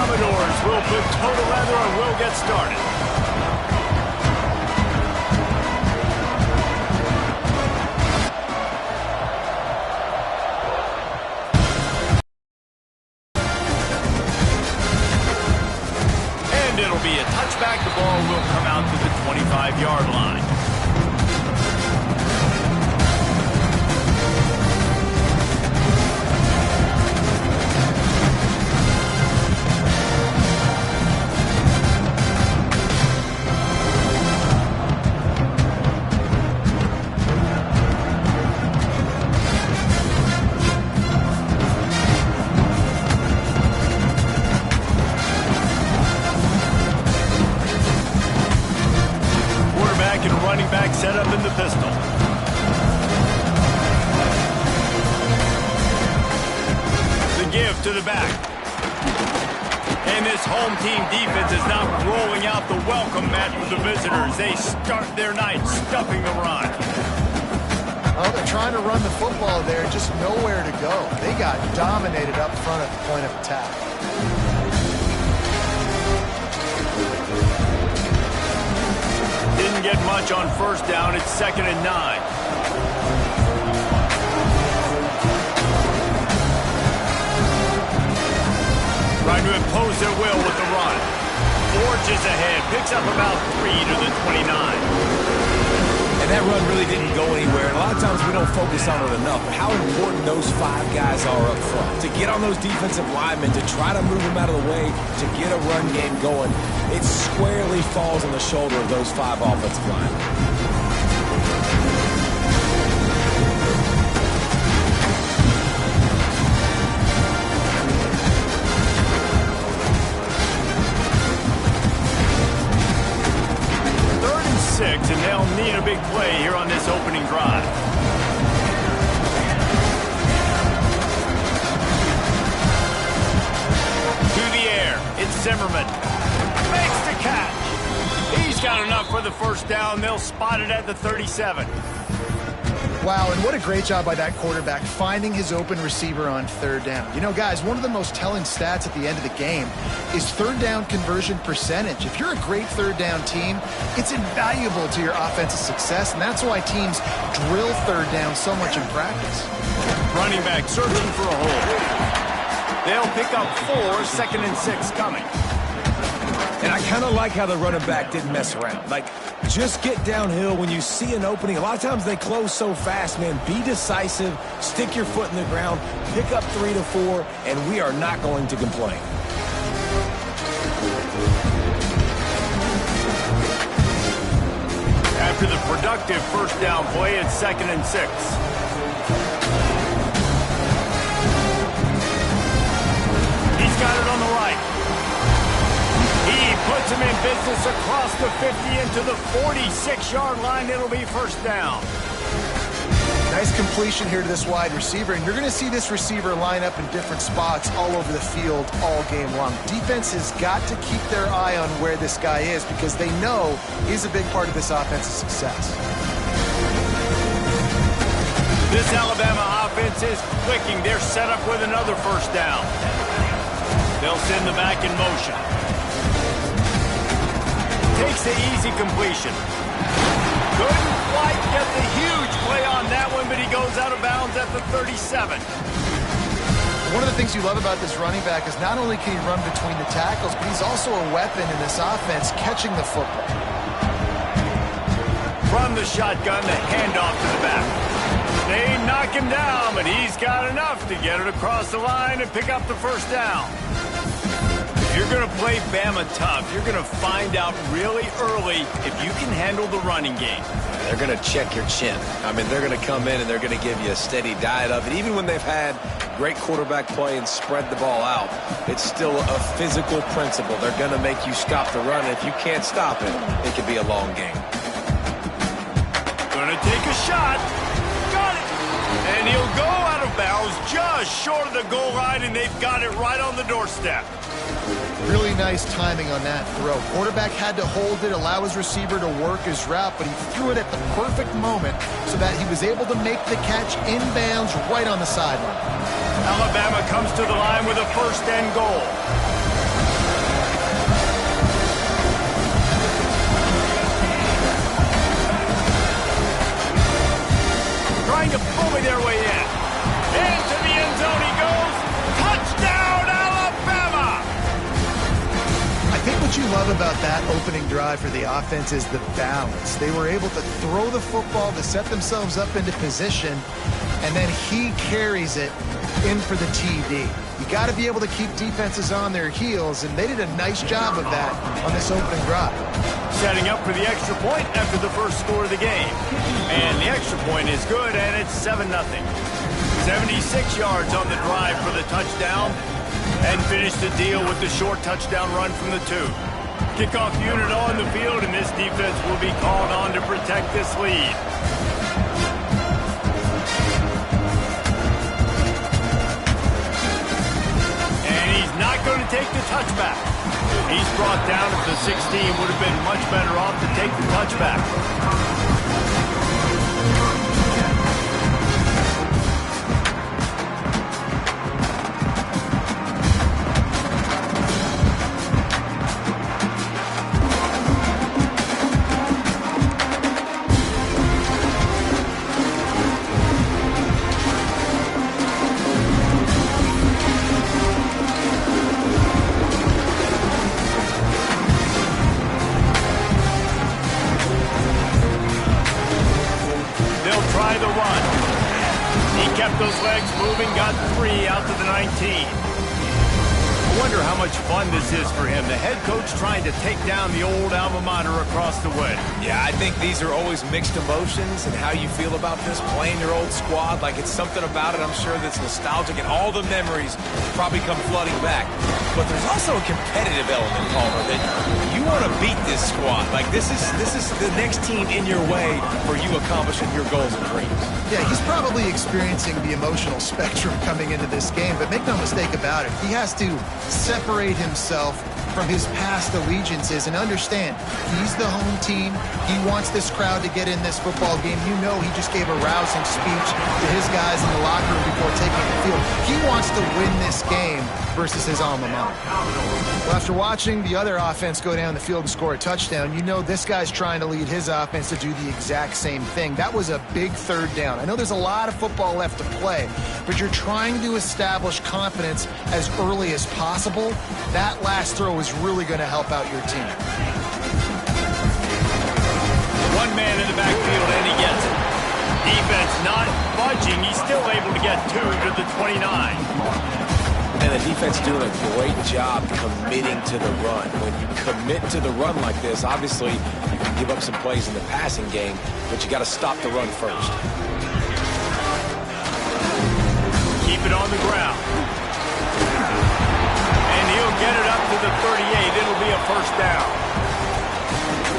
Commodores will put toe to leather and will get started. And it'll be a touchback. The ball will come out to the 25-yard line. Set up in the pistol. The give to the back. And this home team defense is now rolling out the welcome mat for the visitors. They start their night stuffing the run. Oh, they're trying to run the football there, just nowhere to go. They got dominated up front at the point of attack. Didn't get much on first down. It's 2nd and 9. Trying to impose their will with the run. Forges ahead. Picks up about 3 to the 29. And that run really didn't go anywhere. And a lot of times we don't focus on it enough. But how important those 5 guys are up front. To get on those defensive linemen, to try to move them out of the way, to get a run game going, it squarely falls on the shoulder of those 5 offensive linemen. And they'll need a big play here on this opening drive. To the air, it's Zimmerman. Makes the catch. He's got enough for the first down. They'll spot it at the 37. Wow, and what a great job by that quarterback finding his open receiver on 3rd down. You know, guys, one of the most telling stats at the end of the game is 3rd down conversion percentage. If you're a great 3rd down team, it's invaluable to your offensive success, and that's why teams drill 3rd down so much in practice. Running back searching for a hole. They'll pick up 4, 2nd and 6 coming. And I kind of like how the running back didn't mess around. Like, just get downhill when you see an opening. A lot of times they close so fast, man. Be decisive, stick your foot in the ground, pick up 3 to 4, and we are not going to complain. After the productive first down play, it's 2nd and 6. He's got it on the right. He puts him in business across the 50 into the 46-yard line. It'll be first down. Nice completion here to this wide receiver, and you're going to see this receiver line up in different spots all over the field all game long. Defense has got to keep their eye on where this guy is because they know he's a big part of this offense's success. This Alabama offense is clicking. They're set up with another first down. They'll send the back in motion. Takes the easy completion. Couldn't quite get the huge play on that one, but he goes out of bounds at the 37. One of the things you love about this running back is not only can he run between the tackles, but he's also a weapon in this offense catching the football. From the shotgun, the handoff to the back. They knock him down, but he's got enough to get it across the line and pick up the first down. If you're going to play Bama tough, you're going to find out really early if you can handle the running game. They're going to check your chin. I mean, they're going to come in and they're going to give you a steady diet of it. Even when they've had great quarterback play and spread the ball out, it's still a physical principle. They're going to make you stop the run. If you can't stop it, it could be a long game. Going to take a shot. Got it. And he'll go out of bounds just short of the goal line, and they've got it right on the doorstep. Really nice timing on that throw. Quarterback had to hold it, allow his receiver to work his route, but he threw it at the perfect moment so that he was able to make the catch inbounds right on the sideline. Alabama comes to the line with a 1st and goal. moving their way in. Into the end zone he goes. Touchdown, Alabama! I think what you love about that opening drive for the offense is the balance. They were able to throw the football to set themselves up into position, and then he carries it in for the TD. You got to be able to keep defenses on their heels, and they did a nice job of that on this opening drive. Setting up for the extra point after the first score of the game. And the extra point is good, and it's 7-0. 76 yards on the drive for the touchdown, and finished the deal with the short touchdown run from the 2. Kickoff unit on the field, and this defense will be called on to protect this lead. And he's not going to take the touchback. He's brought down at the 16. Would have been much better off to take the touchback. Those legs moving, got 3 out to the 19. I wonder how much fun this is for him. The head coach trying to take down the old alma mater across the way. Yeah, I think these are always mixed emotions, and how you feel about this, playing your old squad. Like, it's something about it, I'm sure, that's nostalgic, and all the memories probably come flooding back. But there's also a competitive element, Palmer, that you want to beat this squad. Like, this is the next team in your way for you accomplishing your goals and dreams. Yeah, he's probably experiencing the emotional spectrum coming into this game, but make no mistake about it, he has to separate himself from his past allegiances and understand he's the home team. He wants this crowd to get in this football game. You know, he just gave a rousing speech to his guys in the locker room before taking the field. He wants to win this game versus his alma mater. Well, after watching the other offense go down the field and score a touchdown, you know this guy's trying to lead his offense to do the exact same thing. That was a big third down. I know there's a lot of football left to play, but you're trying to establish confidence as early as possible. That last throw is really going to help out your team. One man in the backfield, and he gets it. Defense not budging. He's still able to get 2 to the 29. And the defense doing a great job committing to the run. When you commit to the run like this, obviously you can give up some plays in the passing game, but you got to stop the run first. Keep it on the ground. And he'll get it up to the 38. It'll be a first down.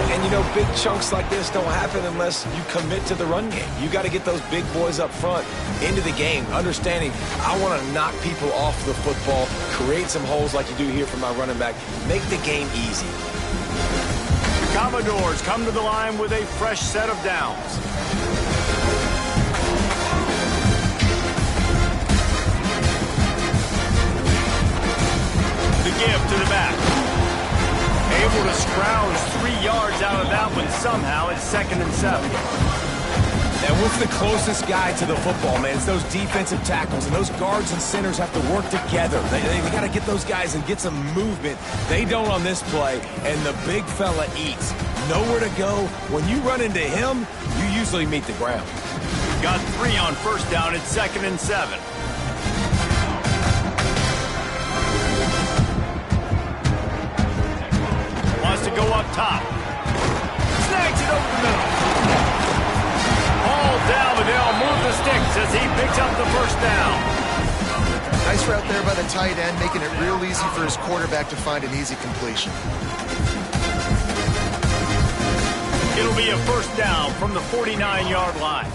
And, you know, big chunks like this don't happen unless you commit to the run game. You got to get those big boys up front into the game, understanding I want to knock people off the football, create some holes like you do here for my running back, make the game easy. The Commodores come to the line with a fresh set of downs. The give to the back. Able to scrounge 3 yards out of that one somehow. It's 2nd and 7. And what's the closest guy to the football, man? It's those defensive tackles, and those guards and centers have to work together. They got to get those guys and get some movement. They don't on this play, and the big fella eats. Nowhere to go. When you run into him, you usually meet the ground. Got 3 on first down. It's 2nd and 7. Wants to go up top. Snags it over the middle. All down, but they'll move the sticks as he picks up the first down. Nice route there by the tight end, making it real easy for his quarterback to find an easy completion. It'll be a first down from the 49-yard line.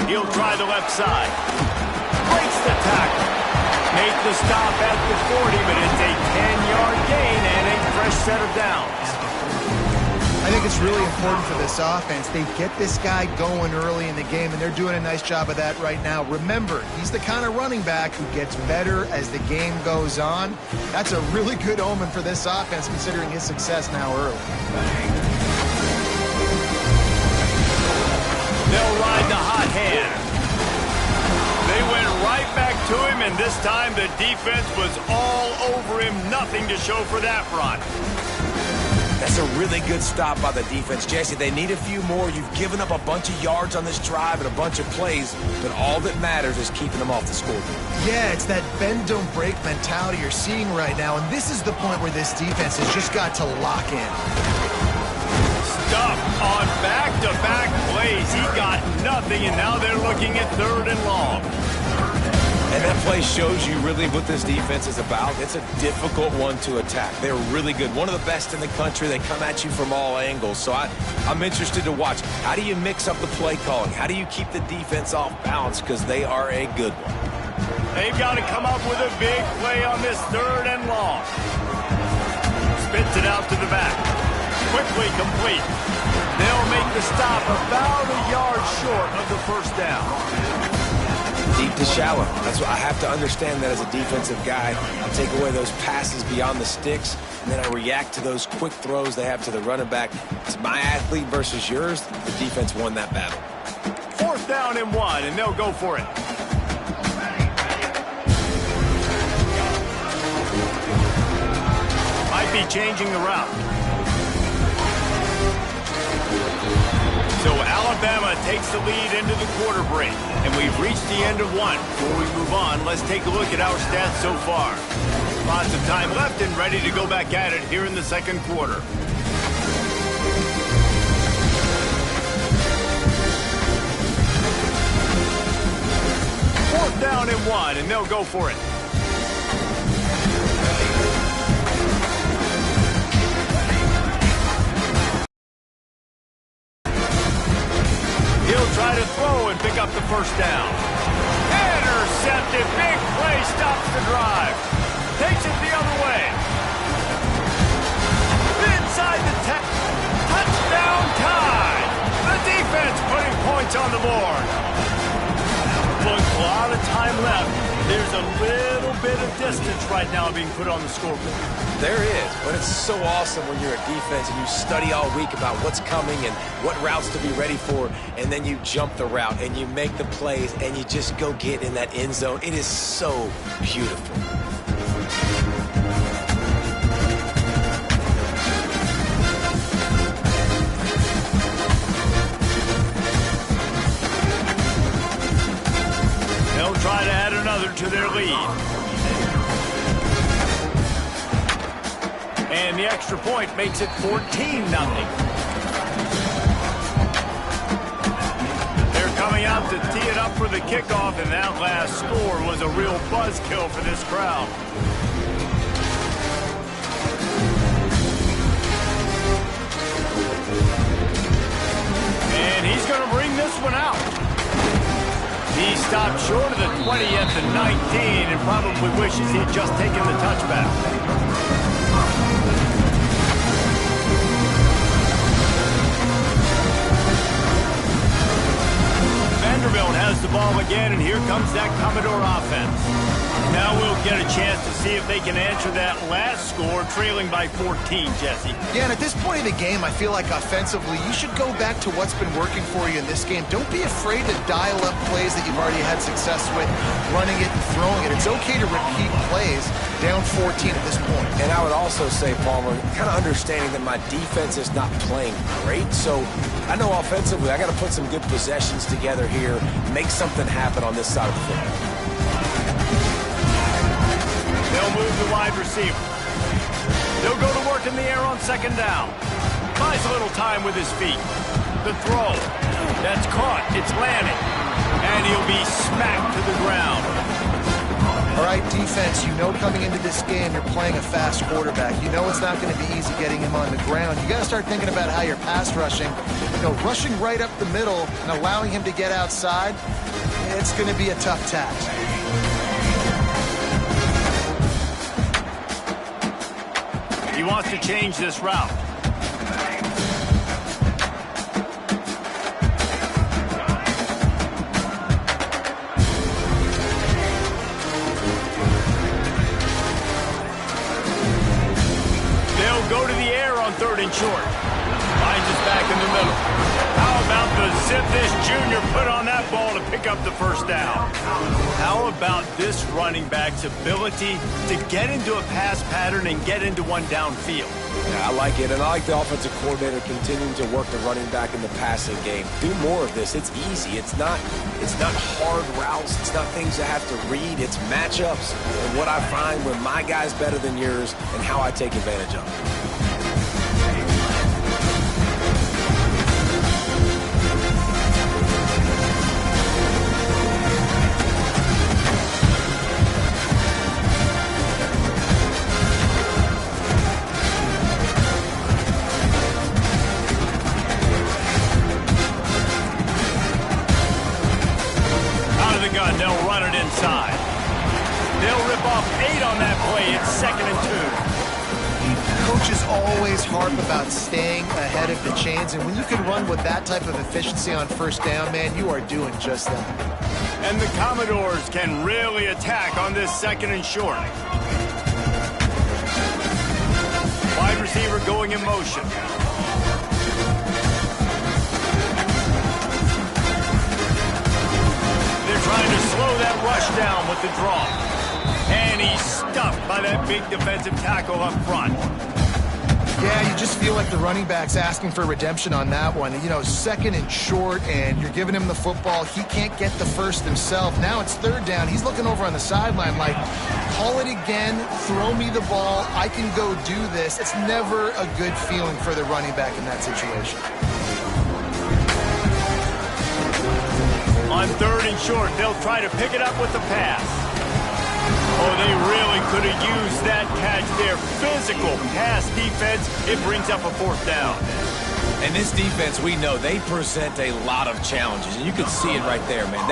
He'll try the left side. Breaks the tackle. Make the stop at the 40, but it's a 10-yard gain and a fresh set of downs. I I think it's really important for this offense. They get this guy going early in the game, and they're doing a nice job of that right now. Remember, he's the kind of running back who gets better as the game goes on. That's a really good omen for this offense, considering his success now early. They'll ride the hot hand. They went right back to him, and this time the defense was all over him. Nothing to show for that run. That's a really good stop by the defense. Jesse, they need a few more. You've given up a bunch of yards on this drive and a bunch of plays, but all that matters is keeping them off the scoreboard. Yeah, it's that bend, don't break mentality you're seeing right now, and this is the point where this defense has just got to lock in. Stuff on back-to-back plays. He got nothing, and now they're looking at 3rd and long. And that play shows you really what this defense is about. It's a difficult one to attack. They're really good. One of the best in the country. They come at you from all angles. So I'm interested to watch. How do you mix up the play calling? How do you keep the defense off balance? Because they are a good one. They've got to come up with a big play on this 3rd and long. Spits it out to the back. Quickly complete. They'll make the stop about a yard short of the 1st down. Deep to shallow. That's what I have to understand that as a defensive guy. I take away those passes beyond the sticks, and then I react to those quick throws they have to the running back. It's my athlete versus yours. The defense won that battle. 4th down and 1, and they'll go for it. Might be changing the route. So Alabama takes the lead into the quarter break, and we've reached the end of 1. Before we move on, let's take a look at our stats so far. Lots of time left and ready to go back at it here in the 2nd quarter. Fourth down and 1, and they'll go for it. He'll try to throw and pick up the 1st down. Intercepted. Big play stops the drive. Takes it the other way. Inside the 10. Touchdown tie. The defense putting points on the board. Look, a lot of time left. There's a little bit of distance right now being put on the scoreboard. There is, but it's so awesome when you're a defense and you study all week about what's coming and what routes to be ready for, and then you jump the route and you make the plays and you just go get in that end zone. It is so beautiful. They'll try to add another to their lead. And the extra point makes it 14-0. They're coming out to tee it up for the kickoff, and that last score was a real buzzkill for this crowd. And he's going to bring this one out. He stopped short of the 20 at the 19 and probably wishes he had just taken the touchback. Vanderbilt has the ball again, and here comes that Commodore offense. Now we'll get a chance to see if they can answer that last score, trailing by 14, Jesse. Yeah, and at this point in the game, I feel like offensively, you should go back to what's been working for you in this game. Don't be afraid to dial up plays that you've already had success with, running it and throwing it. It's okay to repeat plays down 14 at this point. And I would also say, Palmer, kind of understanding that my defense is not playing great, so I know offensively I got to put some good possessions together here, make something happen on this side of the football. They'll move the wide receiver. They'll go to work in the air on 2nd down. Buys a little time with his feet. The throw. That's caught. It's landed. And he'll be smacked to the ground. All right, defense, you know coming into this game you're playing a fast quarterback. You know it's not going to be easy getting him on the ground. You got to start thinking about how you're pass rushing. You know, rushing right up the middle and allowing him to get outside, it's going to be a tough task. He wants to change this route. Jr. put on that ball to pick up the first down. How about this running back's ability to get into a pass pattern and get into one downfield? Yeah, I like it, and I like the offensive coordinator continuing to work the running back in the passing game. Do more of this. It's easy. It's not hard routes. It's not things you have to read. It's matchups and what I find when my guy's better than yours and how I take advantage of it. They'll run it inside. They'll rip off 8 on that play. It's 2nd and 2. Coaches always harp about staying ahead of the chains, and when you can run with that type of efficiency on first down, man, you are doing just that. And the Commodores can really attack on this 2nd and short. Wide receiver going in motion. Trying to slow that rush down with the draw. And he's stuffed by that big defensive tackle up front. Yeah, you just feel like the running back's asking for redemption on that one. You know, 2nd and short, and you're giving him the football. He can't get the first himself. Now it's 3rd down. He's looking over on the sideline like, call it again, throw me the ball, I can go do this. It's never a good feeling for the running back in that situation. On 3rd and short, they'll try to pick it up with the pass. Oh, they really could have used that catch there. Physical pass defense. It brings up a 4th down. And this defense, we know, they present a lot of challenges. And you can see it right there, man.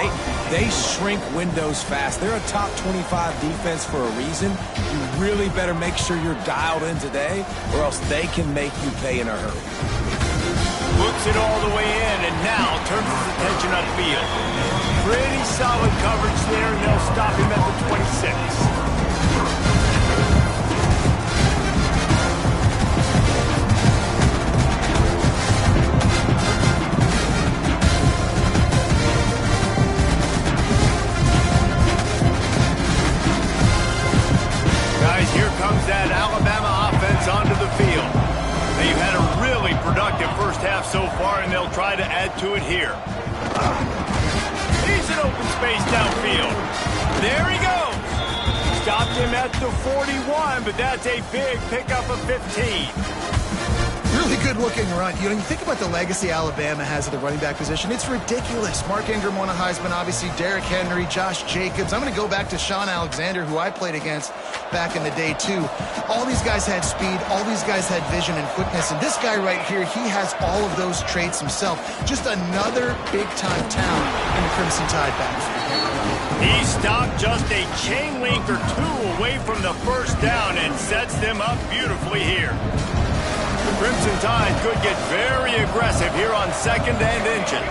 They shrink windows fast. They're a top 25 defense for a reason. You really better make sure you're dialed in today, or else they can make you pay in a hurry. Looks it all the way in, and now turns his attention upfield. Pretty solid coverage there, and they'll stop him at the 26. Guys, here comes that Alabama offense onto the field. They've had a really productive first half so far, and they'll try to add to it here. He's in open space downfield. There he goes. Stopped him at the 41, but that's a big pickup of 15. Really good-looking run. You know, you think about the legacy Alabama has at the running back position, it's ridiculous. Mark Ingram won a Heisman, obviously, Derrick Henry, Josh Jacobs. I'm going to go back to Sean Alexander, who I played against back in the day, too. All these guys had speed. All these guys had vision and quickness. And this guy right here, he has all of those traits himself. Just another big-time talent in the Crimson Tide backfield. He stopped just a chain link or 2 away from the first down and sets them up beautifully here. The Crimson Tide could get very aggressive here on 2nd and inches.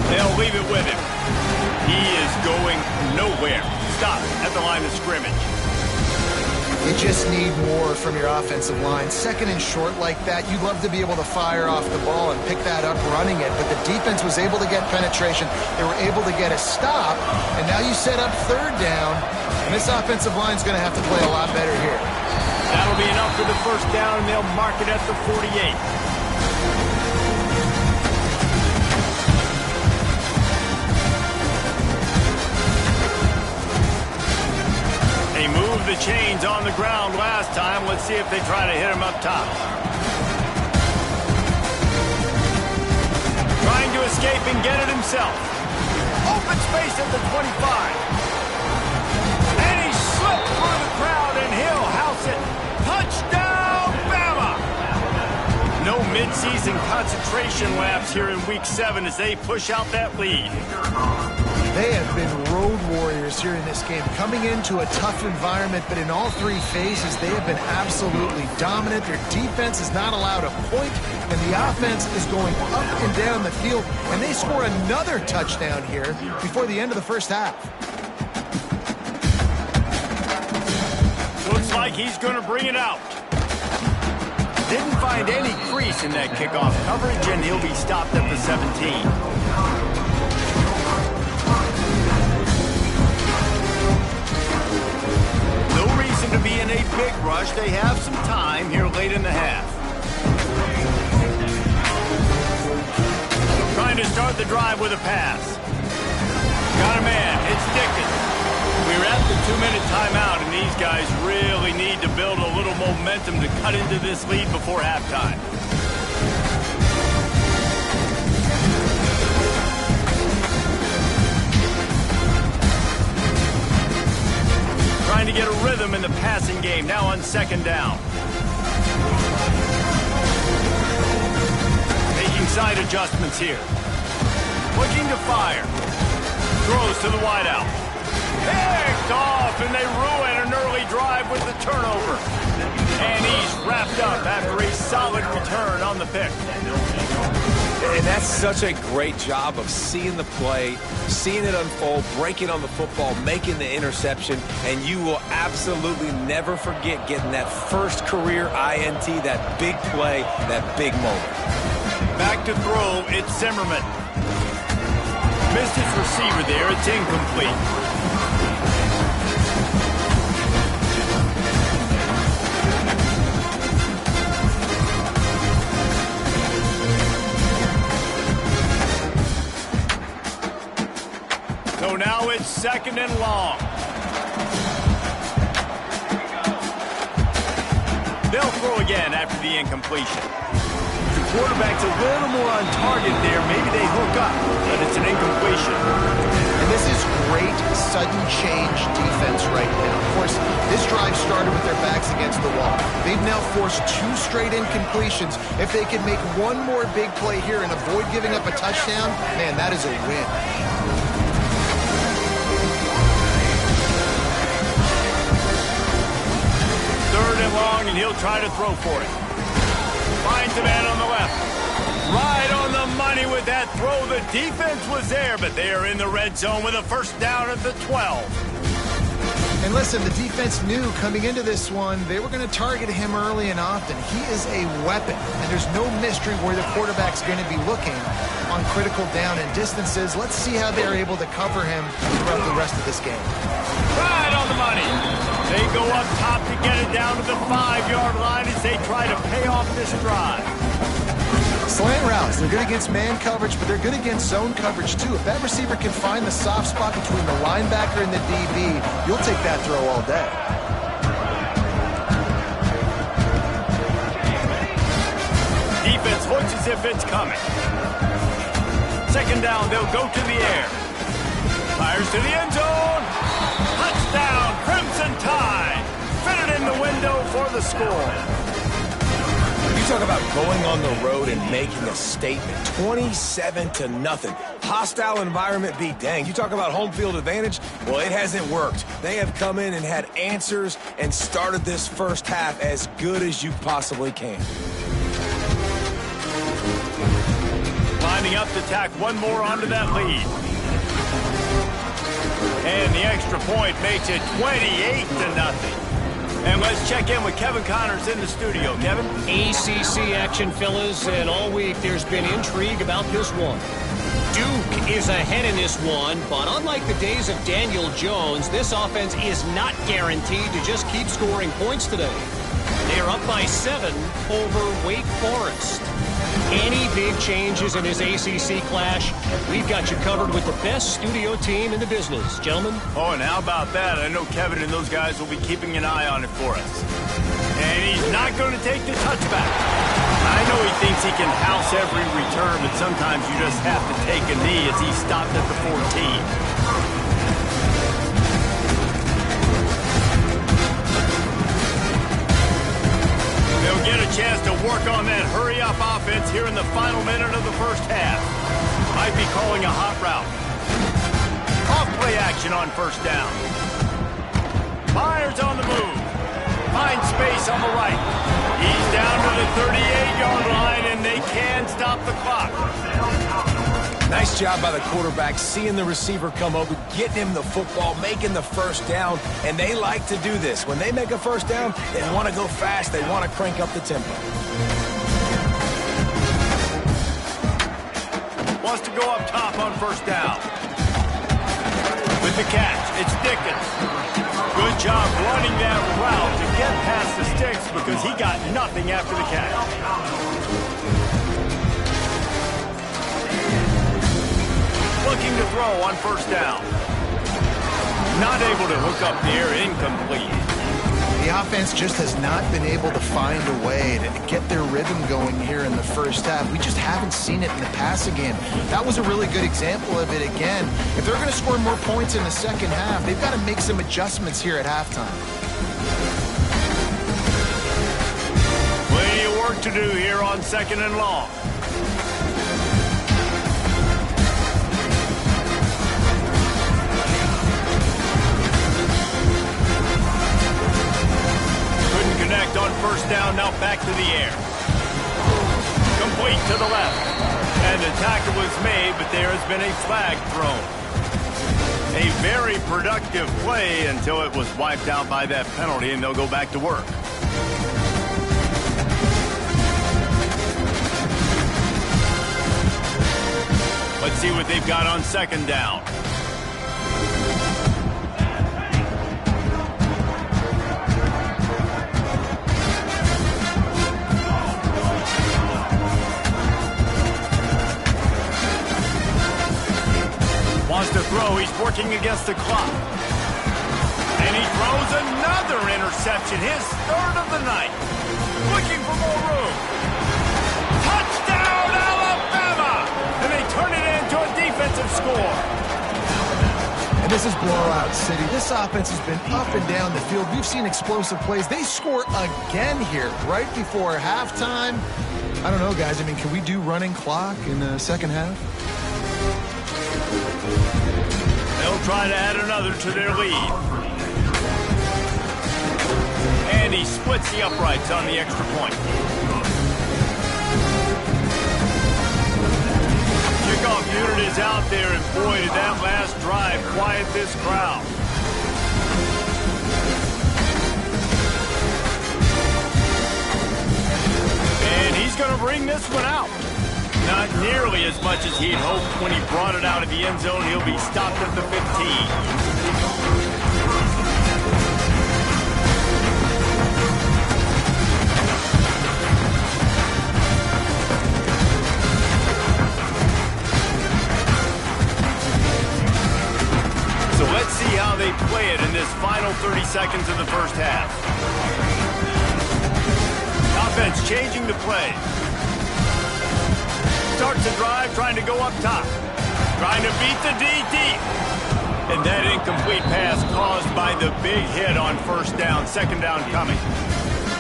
They'll leave it with him. He is going nowhere. Stop at the line of scrimmage. You just need more from your offensive line. 2nd and short like that, you'd love to be able to fire off the ball and pick that up running it, but the defense was able to get penetration. They were able to get a stop, and now you set up 3rd down, and this offensive line is going to have to play a lot better here. That'll be enough for the first down, and they'll mark it at the 48. They moved the chains on the ground last time. Let's see if they try to hit him up top. Trying to escape and get it himself. Open space at the 25. And he slipped through the crowd, and he'll house it. Touchdown, Bama! No midseason concentration laps here in Week 7 as they push out that lead. They have been road warriors here in this game, coming into a tough environment, but in all 3 phases, they have been absolutely dominant. Their defense is not allowed a point, and the offense is going up and down the field, and they score another touchdown here before the end of the first half. Looks like he's going to bring it out. Didn't find any crease in that kickoff coverage, and he'll be stopped at the 17. No reason to be in a big rush. They have some time here late in the half. Trying to start the drive with a pass. Got a man. It's Dickens. We're at the 2-minute timeout, and these guys really need to build a little momentum to cut into this lead before halftime. Trying to get a rhythm in the passing game, now on second down. Making side adjustments here. Looking to fire. Throws to the wideout. Picked off, and they ruin an early drive with the turnover. And he's wrapped up after a solid return on the pick. And that's such a great job of seeing the play, seeing it unfold, breaking on the football, making the interception, and you will absolutely never forget getting that first career INT, that big play, that big moment. Back to throw, it's Zimmerman. Missed his receiver there, it's incomplete. So now it's second and long. They'll throw again after the incompletion. The quarterback's a little more on target there. Maybe they hook up, but it's an incompletion. And this is great sudden change defense right now. Of course, this drive started with their backs against the wall. They've now forced 2 straight incompletions. If they can make one more big play here and avoid giving up a touchdown, man, that is a win. Third and long, and he'll try to throw for it. Finds a man on the left. Right on the money with that throw. The defense was there, but they are in the red zone with a first down at the 12. And listen, the defense knew coming into this one, they were going to target him early and often. He is a weapon, and there's no mystery where the quarterback's going to be looking on critical down and distances. Let's see how they're able to cover him throughout the rest of this game. Right on the money. They go up top to get it down to the 5-yard line as they try to pay off this drive. Slant routes, they're good against man coverage, but they're good against zone coverage too. If that receiver can find the soft spot between the linebacker and the DB, you'll take that throw all day. Defense looks as if it's coming. Second down, they'll go to the air. Fires to the end zone. Touchdown, Crimson Tide. Fitted in the window for the score. You talk about going on the road and making a statement. 27-0. Hostile environment be dang. You talk about home field advantage. Well, it hasn't worked. They have come in and had answers and started this first half as good as you possibly can. Lining up to tack one more onto that lead. And the extra point makes it 28-0. And let's check in with Kevin Connors in the studio. Kevin? ACC action, fellas, and all week there's been intrigue about this one. Duke is ahead in this one, but unlike the days of Daniel Jones, this offense is not guaranteed to just keep scoring points today. They are up by 7 over Wake Forest. Any big changes in this ACC clash, we've got you covered with the best studio team in the business. Gentlemen? Oh, and how about that? I know Kevin and those guys will be keeping an eye on it for us. And he's not going to take the touchback. I know he thinks he can house every return, but sometimes you just have to take a knee as he stopped at the 14. They'll get a chance to work on that hurry-up offense here in the final minute of the first half. Might be calling a hot route. Off play action on first down. Myers on the move. Finds space on the right. He's down to the 38-yard line, and they can stop the clock. Nice job by the quarterback, seeing the receiver come over, getting him the football, making the first down, and they like to do this. When they make a first down, they want to go fast. They want to crank up the tempo. Wants to go up top on first down. With the catch, it's Dickens. Good job running that route to get past the sticks because he got nothing after the catch. Looking to throw on first down. Not able to hook up there, incomplete. The offense just has not been able to find a way to get their rhythm going here in the first half. We just haven't seen it in the passing game. That was a really good example of it again. If they're going to score more points in the second half, they've got to make some adjustments here at halftime. Plenty of work to do here on 2nd and long. Connect on first down, now back to the air. Complete to the left. And the tackle was made, but there has been a flag thrown. A very productive play until it was wiped out by that penalty, and they'll go back to work. Let's see what they've got on 2nd down. Wants to throw, he's working against the clock. And he throws another interception, his 3rd of the night. Looking for more room. Touchdown, Alabama! And they turn it into a defensive score. And this is blowout city. This offense has been up and down the field. We've seen explosive plays. They score again here right before halftime. I don't know, guys. I mean, can we do running clock in the second half? They'll try to add another to their lead. And he splits the uprights on the extra point. Kickoff unit is out there, and boy, did that last drive quiet this crowd. And he's going to bring this one out. Not nearly as much as he'd hoped when he brought it out of the end zone. He'll be stopped at the 15. So let's see how they play it in this final 30 seconds of the first half. Offense changing the play. Starts the drive, trying to go up top. Trying to beat the DT. And that incomplete pass caused by the big hit on first down. 2nd down coming.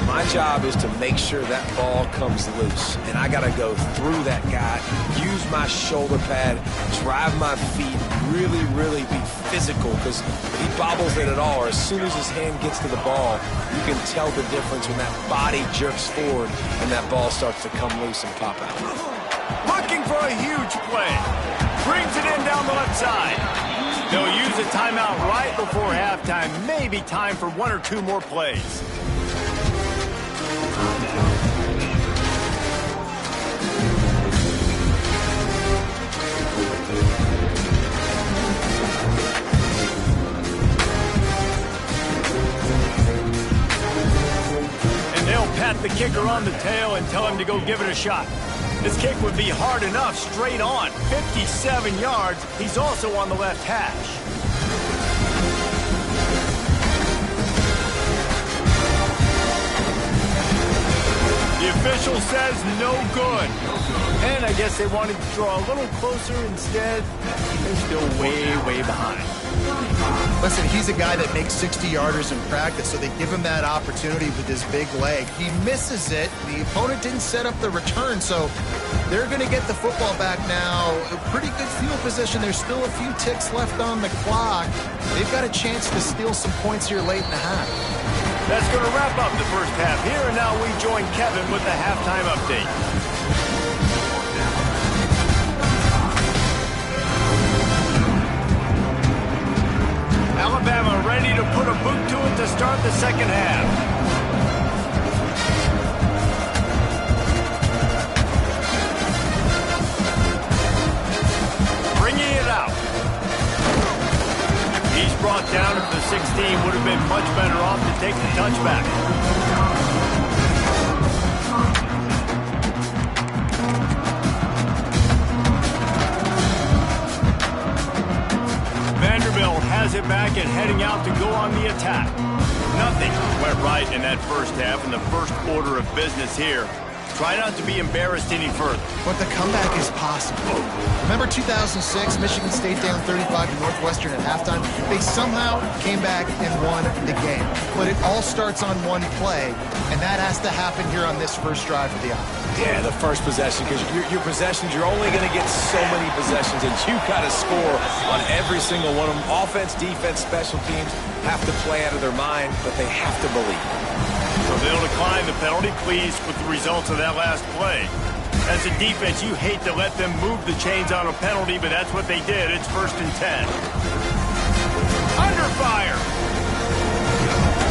My job is to make sure that ball comes loose. And I got to go through that guy, use my shoulder pad, drive my feet, really be physical. Because if he bobbles it at all, or as soon as his hand gets to the ball, you can tell the difference when that body jerks forward and that ball starts to come loose and pop out. Looking for a huge play. Brings it in down the left side. They'll use a timeout right before halftime. Maybe time for 1 or 2 more plays. And they'll pat the kicker on the tail and tell him to go give it a shot. This kick would be hard enough straight on. 57 yards. He's also on the left hash. The official says no good. And I guess they wanted to draw a little closer. Instead, they're still way behind. Listen, he's a guy that makes 60-yarders in practice, so they give him that opportunity with his big leg. He misses it. The opponent didn't set up the return, so they're going to get the football back now. A pretty good field position. There's still a few ticks left on the clock. They've got a chance to steal some points here late in the half. That's going to wrap up the first half here, and now we join Kevin with the halftime update. He's brought down at the 16. Would have been much better off to take the touchback. Vanderbilt has it back and heading out to go on the attack. Nothing went right in that first half in the first order of business here. Try not to be embarrassed any further. But the comeback is possible. Remember 2006, Michigan State down 35 to Northwestern at halftime? They somehow came back and won the game. But it all starts on one play, and that has to happen here on this first drive of the offense. Yeah, the first possession, because your possessions, you're only going to get so many possessions, and you've got to score on every single one of them. Offense, defense, special teams have to play out of their mind, but they have to believe. So they'll decline the penalty, pleased with the results of that last play. As a defense, you hate to let them move the chains on a penalty, but that's what they did. It's 1st and 10. Under fire.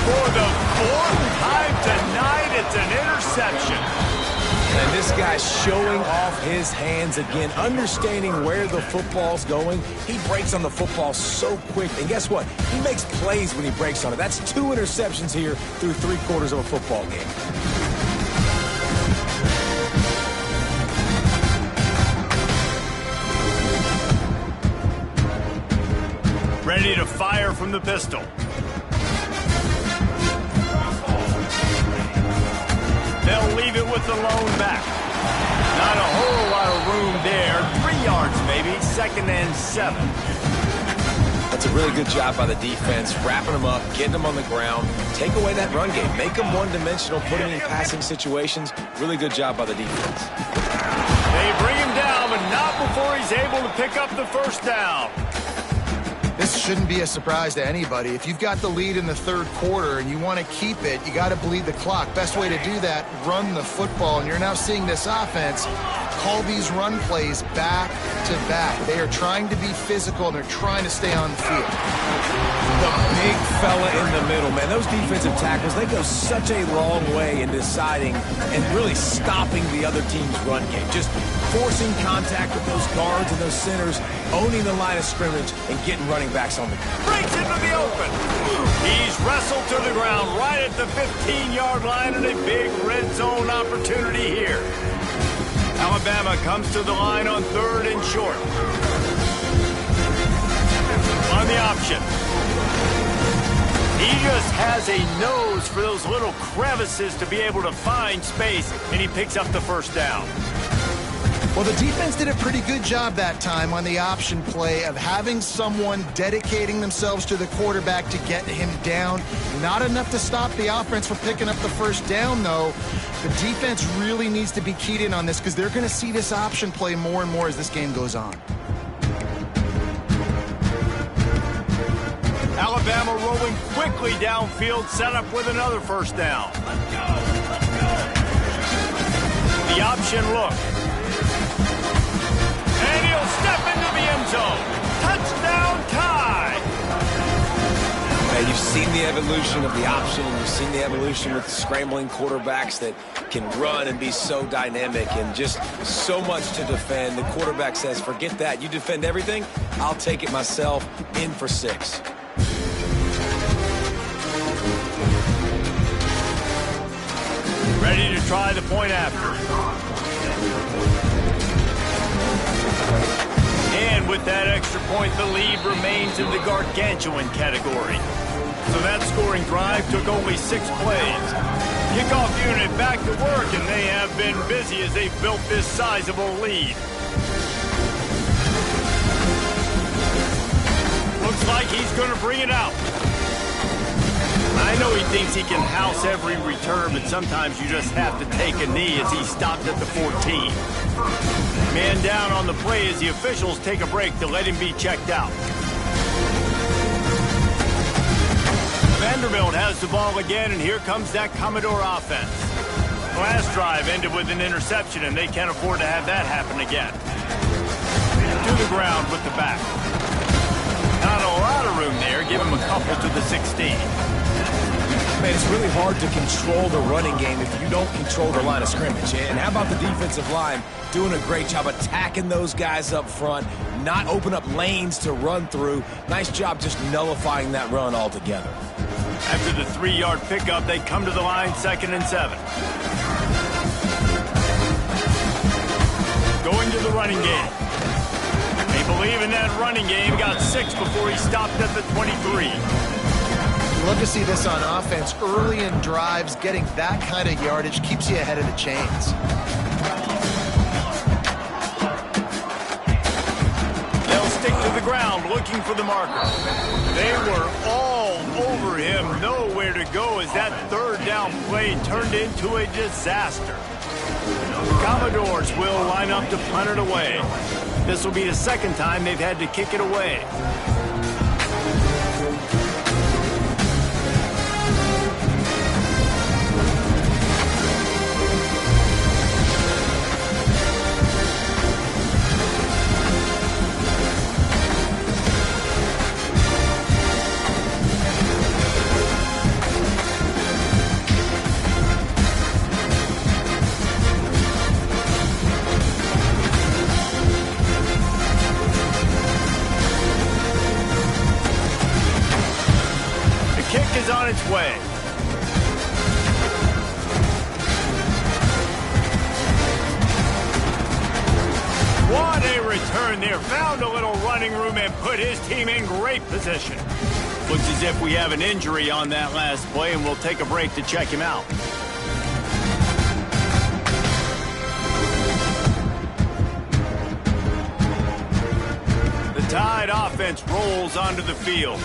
For the 4th time tonight, it's an interception. And this guy's showing off his hands again, understanding where the football's going. He breaks on the football so quick. And guess what? He makes plays when he breaks on it. That's 2 interceptions here through 3/4 of a football game. Ready to fire from the pistol. They'll leave it with the lone back. Not a whole lot of room there. 3 yards maybe. 2nd and 7. That's a really good job by the defense, wrapping them up, getting them on the ground, take away that run game, make them one-dimensional, put them in passing situations. Really good job by the defense. They bring him down, but not before he's able to pick up the first down. This shouldn't be a surprise to anybody. If you've got the lead in the 3rd quarter and you want to keep it, you got to bleed the clock. Best way to do that, run the football. And you're now seeing this offense call these run plays back to back. They are trying to be physical, and they're trying to stay on the field. The big fella in the middle, man. Those defensive tackles, they go such a long way in deciding and really stopping the other team's run game. Just forcing contact with those guards and those centers, owning the line of scrimmage, and getting running backs on the ground. Breaks into the open. He's wrestled to the ground right at the 15-yard line, and a big red zone opportunity here. Alabama comes to the line on 3rd and short. On the option. He just has a nose for those little crevices to be able to find space, and he picks up the first down. Well, the defense did a pretty good job that time on the option play of having someone dedicating themselves to the quarterback to get him down. Not enough to stop the offense from picking up the first down, though. The defense really needs to be keyed in on this because they're going to see this option play more and more as this game goes on. Alabama rolling quickly downfield, set up with another first down. The option look. And he'll step into the end zone. Touchdown tie. And you've seen the evolution of the option, and you've seen the evolution with scrambling quarterbacks that can run and be so dynamic and just so much to defend. The quarterback says, forget that. You defend everything, I'll take it myself. In for 6. Ready to try the point after. And with that extra point, the lead remains in the gargantuan category. So that scoring drive took only 6 plays. Kickoff unit back to work, and they have been busy as they've built this sizable lead. Looks like he's going to bring it out. I know he thinks he can house every return, but sometimes you just have to take a knee as he stopped at the 14. Man down on the play as the officials take a break to let him be checked out. Vanderbilt has the ball again, and here comes that Commodore offense. Last drive ended with an interception, and they can't afford to have that happen again. To the ground with the back. Not a lot of room there. give him a couple to the 16. Man, it's really hard to control the running game if you don't control the line of scrimmage. And how about the defensive line doing a great job attacking those guys up front, not open up lanes to run through. Nice job just nullifying that run altogether. After the 3-yard pickup, they come to the line, 2nd and 7. Going to the running game. They believe in that running game. Got 6 before he stopped at the 23. Love to see this on offense. Early in drives, getting that kind of yardage keeps you ahead of the chains. They'll stick to the ground looking for the marker. They were all over him. Nowhere to go as that 3rd down play turned into a disaster. Commodores will line up to punt it away. This will be the 2nd time they've had to kick it away. Is on its way. What a return there. Found a little running room and put his team in great position. Looks as if we have an injury on that last play, and we'll take a break to check him out. The Tide offense rolls onto the field.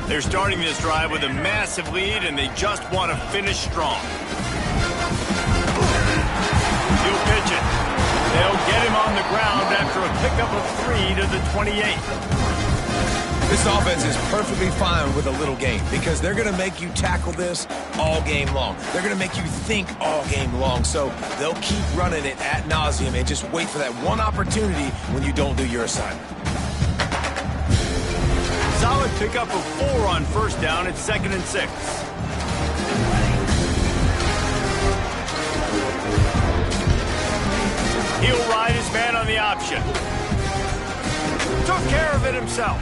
They're starting this drive with a massive lead, and they just want to finish strong. He'll pitch it. They'll get him on the ground after a pickup of 3 to the 28. This offense is perfectly fine with a little game because they're going to make you tackle this all game long. They're going to make you think all game long, so they'll keep running it ad nauseum and just wait for that one opportunity when you don't do your assignment. Solid pickup of 4 on 1st down. It's 2nd and 6. He'll ride his man on the option. Took care of it himself.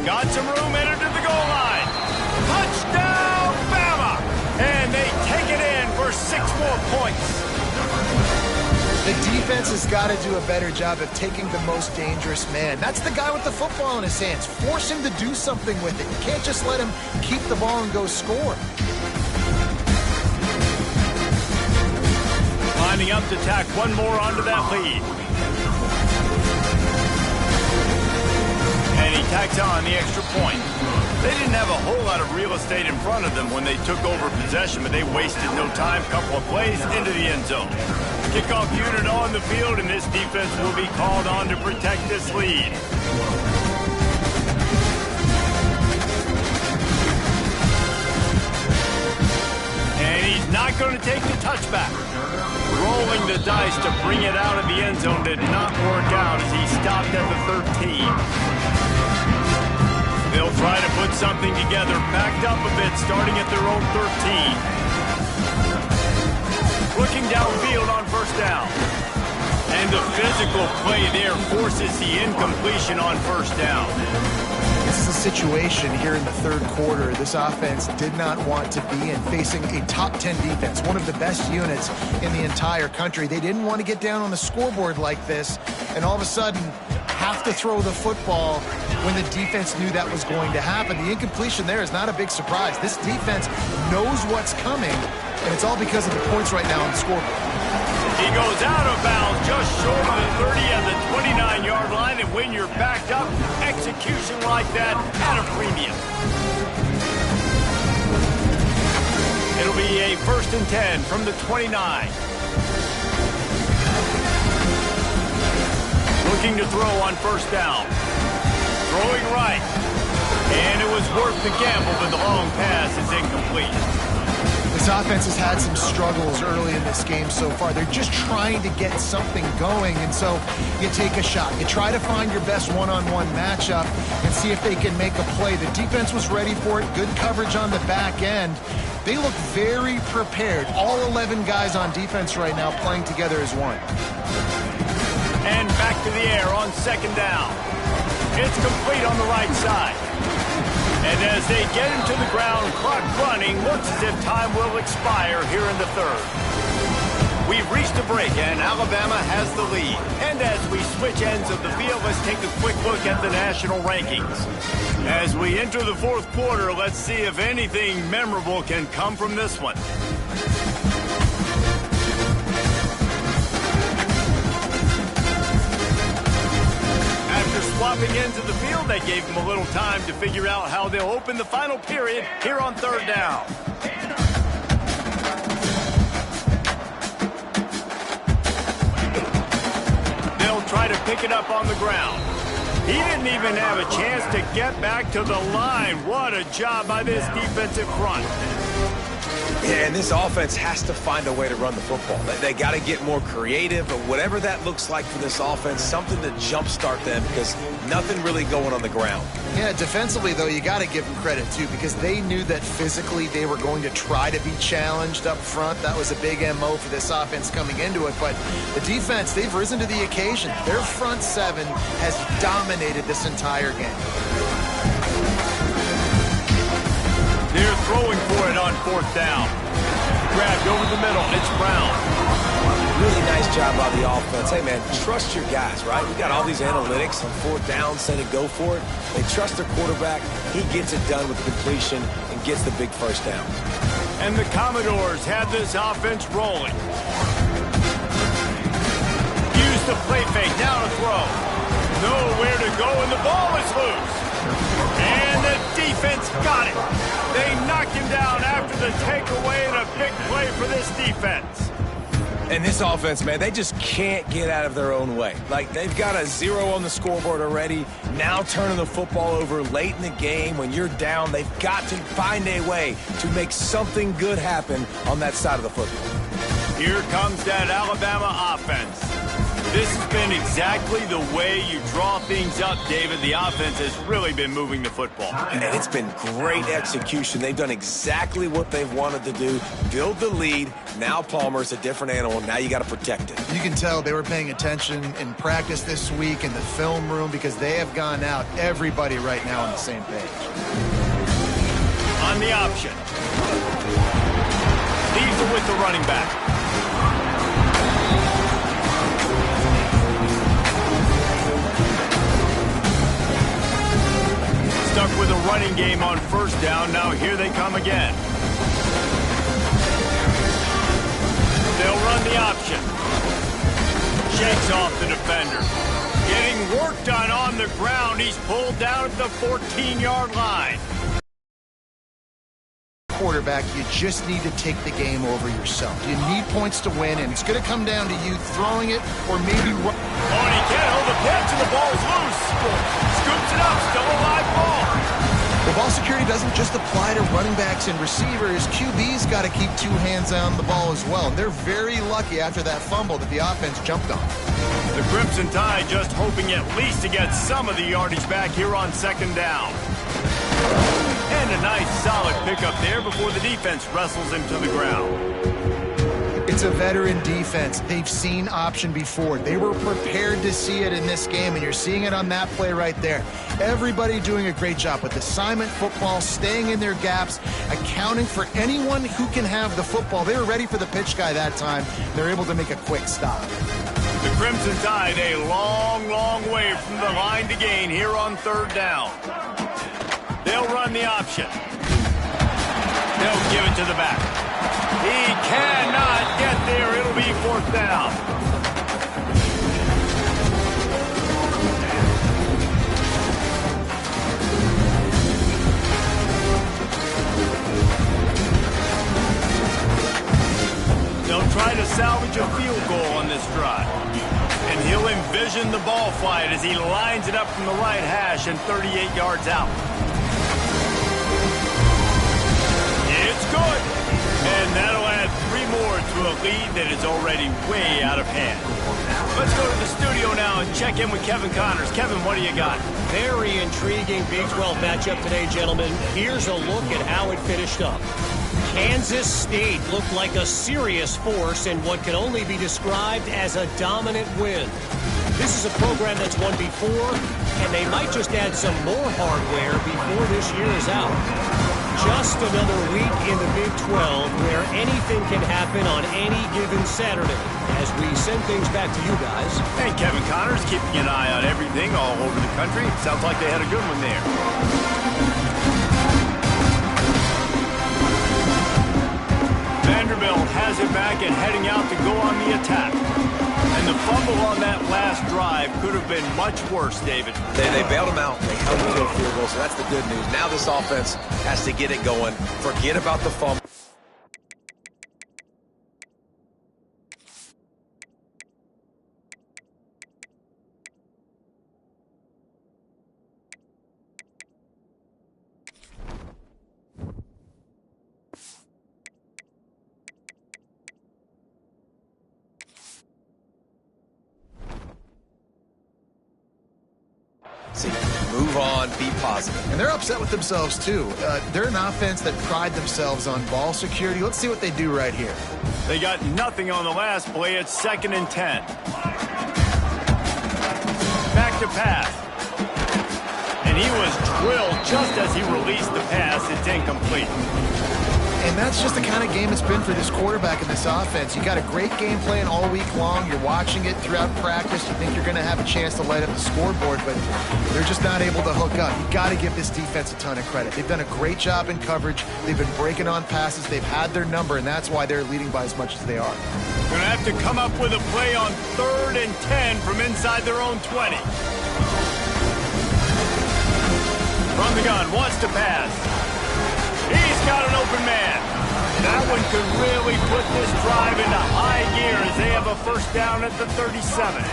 Got some room, entered to the goal line. Touchdown, Bama! And they take it in for 6 more points. The defense has got to do a better job of taking the most dangerous man. That's the guy with the football in his hands. Force him to do something with it. You can't just let him keep the ball and go score. Lining up to tack one more onto that lead. And he tacks on the extra point. They didn't have a whole lot of real estate in front of them when they took over possession, but they wasted no time. Couple of plays into the end zone. Kickoff unit on the field, and this defense will be called on to protect this lead. And he's not going to take the touchback. Rolling the dice to bring it out of the end zone did not work out as he stopped at the 13. They'll try to put something together, backed up a bit, starting at their own 13. Looking downfield on 1st down. And the physical play there forces the incompletion on 1st down. This is a situation here in the 3rd quarter this offense did not want to be in, facing a top 10 defense, one of the best units in the entire country. They didn't want to get down on the scoreboard like this, and all of a sudden have to throw the football when the defense knew that was going to happen. The incompletion there is not a big surprise. This defense knows what's coming, and it's all because of the points right now on the scoreboard. He goes out of bounds just short of the 30 at the 29-yard line, and when you're backed up, execution like that at a premium. It'll be a 1st and 10 from the 29. Looking to throw on 1st down. Throwing right. And it was worth the gamble, but the long pass is incomplete. This This offense has had some struggles early in this game so far. They're just trying to get something going, and so you take a shot. You try to find your best one-on-one matchup and see if they can make a play. The defense was ready for it. Good coverage on the back end. They look very prepared. All 11 guys on defense right now playing together as one. And back to the air on second down. It's complete on the right side. And as they get him to the ground, clock running, looks as if time will expire here in the third. We've reached a break, and Alabama has the lead. And as we switch ends of the field, let's take a quick look at the national rankings. As we enter the fourth quarter, let's see if anything memorable can come from this one. Swapping ends of the field, that gave them a little time to figure out how they'll open the final period here on third down. They'll try to pick it up on the ground. He didn't even have a chance to get back to the line. What a job by this defensive front. Yeah, and this offense has to find a way to run the football. They got to get more creative, but whatever that looks like for this offense, something to jumpstart them because nothing really going on the ground. Yeah, defensively, though, you got to give them credit, too, because they knew that physically they were going to try to be challenged up front. That was a big MO for this offense coming into it, but the defense, they've risen to the occasion. Their front seven has dominated this entire game. They're throwing for it on fourth down. Grabbed over the middle. It's Brown. Really nice job by the offense. Hey, man, trust your guys, right? We got all these analytics on fourth down, say to go for it. They trust their quarterback. He gets it done with completion and gets the big first down. And the Commodores have this offense rolling. Use the play fake. Now to throw. Nowhere to go, and the ball is loose. And the defense got it. They knocked him down after the takeaway, and a big play for this defense. And this offense, man, they just can't get out of their own way. Like, they've got a 0 on the scoreboard already. Now turning the football over late in the game when you're down, they've got to find a way to make something good happen on that side of the football. Here comes that Alabama offense. This has been exactly the way you draw things up, David. The offense has really been moving the football. And it's been great execution. They've done exactly what they've wanted to do. Build the lead. Now Palmer's a different animal. Now you got to protect it. You can tell they were paying attention in practice this week in the film room because they have gone out, everybody right now on the same page. On the option. Leaves it with the running back. Stuck with a running game on first down. Now here they come again. They'll run the option. Shakes off the defender. Getting work done on the ground. He's pulled down at the 14-yard line. Quarterback, you just need to take the game over yourself. You need points to win, and it's going to come down to you throwing it or maybe... Oh, and he can't hold the pitch, and the ball's loose. Scoops it up, still a live ball. The ball security doesn't just apply to running backs and receivers. QB's got to keep two hands on the ball as well. And they're very lucky after that fumble that the offense jumped on. The Crimson Tide just hoping at least to get some of the yardage back here on second down. And a nice solid pickup there before the defense wrestles him to the ground. It's a veteran defense. They've seen option before. They were prepared to see it in this game, and you're seeing it on that play right there. Everybody doing a great job with assignment football, staying in their gaps, accounting for anyone who can have the football. They were ready for the pitch guy that time. They're able to make a quick stop. The Crimson Tide a long, long way from the line to gain here on third down. They'll run the option. They'll give it to the back. He cannot get there. It'll be fourth down. They'll try to salvage a field goal on this drive. And he'll envision the ball flight as he lines it up from the right hash and 38 yards out. It's good. And that'll add 3 more to a lead that is already way out of hand. Let's go to the studio now and check in with Kevin Connors. Kevin, what do you got? Very intriguing Big 12 matchup today, gentlemen. Here's a look at how it finished up. Kansas State looked like a serious force in what can only be described as a dominant win. This is a program that's won before, and they might just add some more hardware before this year is out. Just another week in the Big 12 where anything can happen on any given Saturday. As we send things back to you guys. And Kevin Connors keeping an eye on everything all over the country. Sounds like they had a good one there. Vanderbilt has it back and heading out to go on the attack. And the fumble on that last drive could have been much worse, David. They bailed him out. They held him to a field goal, so that's the good news. Now this offense has to get it going. Forget about the fumble. See, move on, be positive. And they're upset with themselves, too. They're an offense that pride themselves on ball security. Let's see what they do right here. They got nothing on the last play. It's 2nd and 10. Back to pass. And he was drilled just as he released the pass. It's incomplete. And that's just the kind of game it's been for this quarterback in this offense. You got a great game plan all week long. You're watching it throughout practice. You think you're going to have a chance to light up the scoreboard, but they're just not able to hook up. You got to give this defense a ton of credit. They've done a great job in coverage. They've been breaking on passes. They've had their number, and that's why they're leading by as much as they are. Going to have to come up with a play on 3rd and 10 from inside their own 20. From the gun, wants to pass. He's got an open man. That one could really put this drive into high gear as they have a first down at the 37.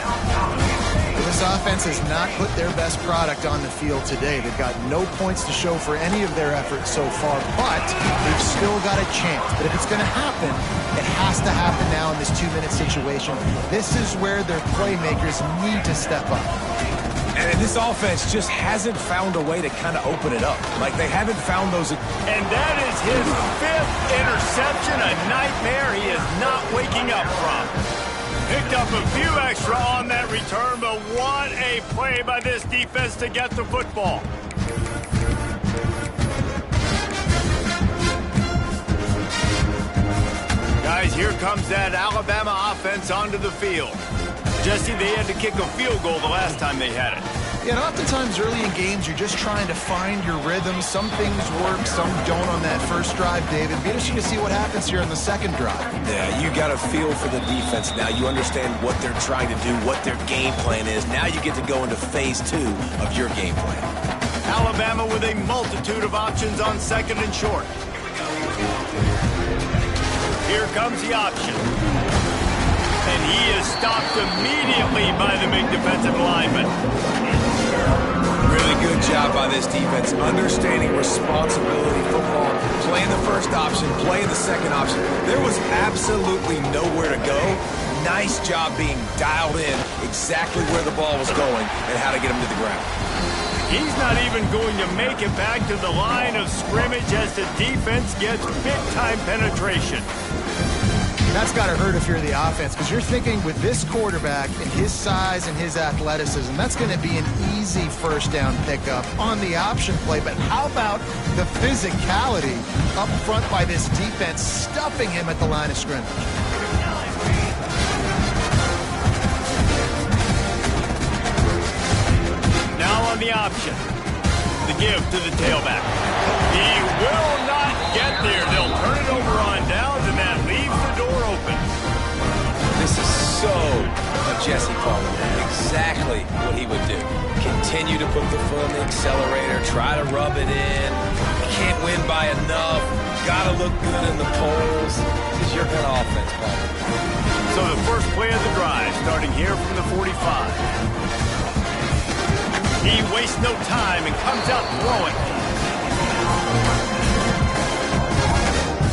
This offense has not put their best product on the field today. They've got no points to show for any of their efforts so far, but they've still got a chance. But if it's going to happen, it has to happen now in this 2-minute situation. This is where their playmakers need to step up. And this offense just hasn't found a way to kind of open it up. Like, they haven't found those. And that is his 5th interception, a nightmare he is not waking up from. Picked up a few extra on that return, but what a play by this defense to get the football. Guys, here comes that Alabama offense onto the field. Jesse, they had to kick a field goal the last time they had it. Yeah, and oftentimes early in games, you're just trying to find your rhythm. Some things work, some don't on that first drive, David. Be interesting to see what happens here on the second drive. Yeah, you got a feel for the defense now. You understand what they're trying to do, what their game plan is. Now you get to go into phase 2 of your game plan. Alabama with a multitude of options on 2nd and short. Here comes the option. And he is stopped immediately by the big defensive lineman. Really good job by this defense, understanding responsibility football, playing the first option, playing the second option. There was absolutely nowhere to go. Nice job being dialed in exactly where the ball was going and how to get him to the ground. He's not even going to make it back to the line of scrimmage as the defense gets big-time penetration. That's got to hurt if you're the offense, because you're thinking with this quarterback and his size and his athleticism, that's going to be an easy first down pickup on the option play. But how about the physicality up front by this defense, stuffing him at the line of scrimmage? Now on the option. The give to the tailback. He will not get there. They'll turn it over on downs, and that leaves the door open. This is so a Jesse Palmer. Exactly what he would do. Continue to put the foot on the accelerator, try to rub it in. Can't win by enough. Got to look good in the polls. This is your kind of offense, Palmer. So the first play of the drive, starting here from the 45. He wastes no time and comes out throwing.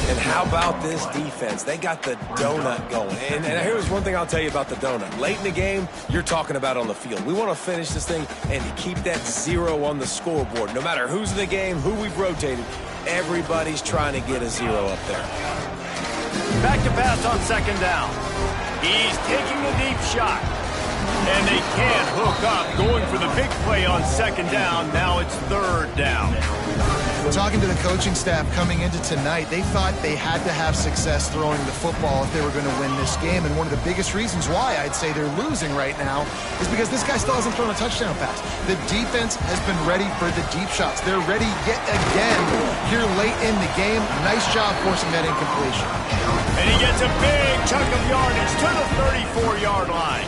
And How about this defense? They got the donut going. And here's one thing I'll tell you about the donut. Late in the game, you're talking about on the field. We want to finish this thing and keep that 0 on the scoreboard. No matter who's in the game, who we've rotated, everybody's trying to get a 0 up there. Back to pass on second down. He's taking a deep shot. And they can't hook up, going for the big play on second down. Now it's third down. Talking to the coaching staff coming into tonight, they thought they had to have success throwing the football if they were going to win this game. And one of the biggest reasons why I'd say they're losing right now is because this guy still hasn't thrown a touchdown pass. The defense has been ready for the deep shots. They're ready yet again here late in the game. Nice job forcing that incompletion. And he gets a big chunk of yardage to the 34-yard line.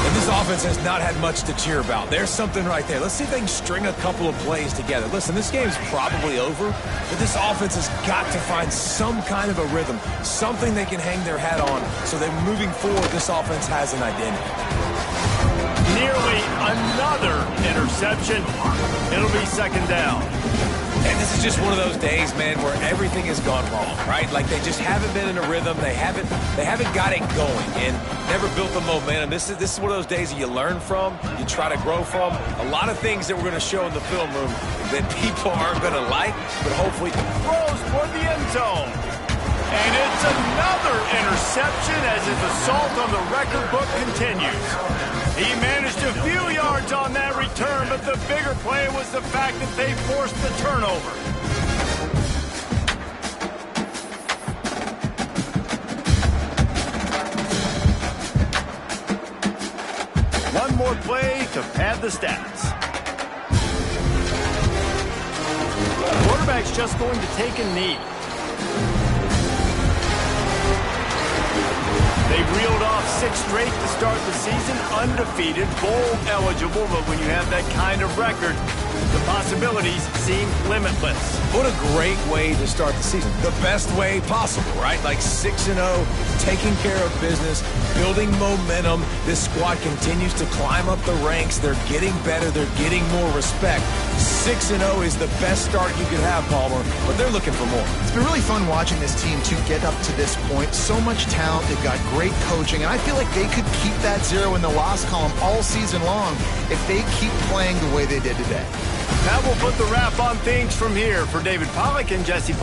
And this offense has not had much to cheer about. There's something right there. Let's see if they can string a couple of plays together. Listen, this game's probably over, but this offense has got to find some kind of a rhythm, something they can hang their hat on so that moving forward, this offense has an identity. Nearly another interception. It'll be second down. And this is just one of those days, man, where everything has gone wrong, right? Like they just haven't been in a rhythm. They haven't got it going and never built the momentum. This is one of those days that you learn from, you try to grow from. A lot of things that we're going to show in the film room that people aren't going to like, but hopefully throws toward the end zone. And it's another interception as his assault on the record book continues. He managed a few yards on that return, but the bigger play was the fact that they forced the turnover. One more play to pad the stats. The quarterback's just going to take a knee. They reeled off 6 straight to start the season, undefeated, bowl eligible, but when you have that kind of record, the possibilities seem limitless. What a great way to start the season. The best way possible, right? Like 6-0, taking care of business, building momentum. This squad continues to climb up the ranks. They're getting better. They're getting more respect. 6-0 is the best start you could have, Palmer, but they're looking for more. It's been really fun watching this team to get up to this point. So much talent. They've got great coaching, and I feel like they could keep that 0 in the loss column all season long if they keep playing the way they did today. That will put the wrap on things from here. For David Pollack and Jesse